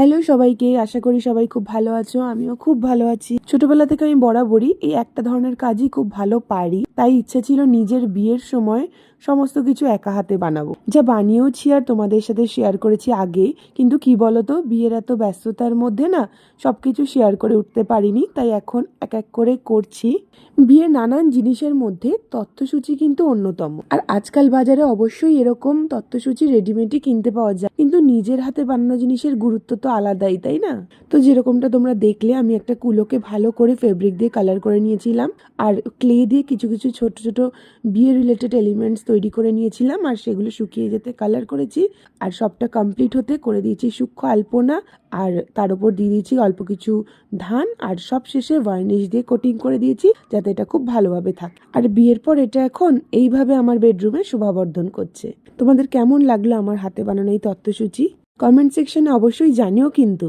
Hello সবাইকে, আশা করি সবাই খুব ভালো আছো। আমিও খুব ভালো আছি। ছোটবেলা থেকে আমি বরাবরই এই একটা ধরনের কাজই খুব ভালো পারি, তাই ইচ্ছে ছিল নিজের বিয়ের সময় সমস্ত কিছু একা হাতে বানাবো। যা বানিয়েওছি আর তোমাদের সাথে শেয়ার করেছি আগে, কিন্তু কি বলতো, বিয়ের এত ব্যস্ততার মধ্যে না সবকিছু শেয়ার করে উঠতে পারিনি, তাই এখন এক এক করে করছি। বিয়ের নানান জিনিসের মধ্যে তথ্যসূচি কিন্তু অন্যতম। আর আজকাল বাজারে অবশ্যই এরকম তথ্যসূচি রেডিমেডই কিনতে পাওয়া যায়, কিন্তু নিজের হাতে বানানো জিনিসের গুরুত্ব তো আলাদাই, তাই না? তো যেরকমটা তোমরা দেখলে, আমি একটা কুলোকে ভালো করে ফেব্রিক দিয়ে কালার করে নিয়েছিলাম, আর ক্লে দিয়ে কিছু কিছু ছোট ছোট বিয়ে রিলেটেড এলিমেন্টস তৈরি করে নিয়েছিলাম, আর সেগুলো শুকিয়ে যেতে কালার করেছি। আর সবটা কমপ্লিট হতে করে দিয়েছি সূক্ষ্ম আলপনা, আর তার উপর দিয়ে দিয়েছি অল্প কিছু ধান, আর সব শেষে ভার্নিশ দিয়ে কোটিং করে দিয়েছি যাতে এটা খুব ভালোভাবে থাকে। আর বিয়ের পর এটা এখন এইভাবে আমার বেডরুমে শোভাবর্ধন করছে। তোমাদের কেমন লাগলো আমার হাতে বানানো এই তথ্যসূচি? কমেন্ট সেকশনে অবশ্যই জানিও কিন্তু।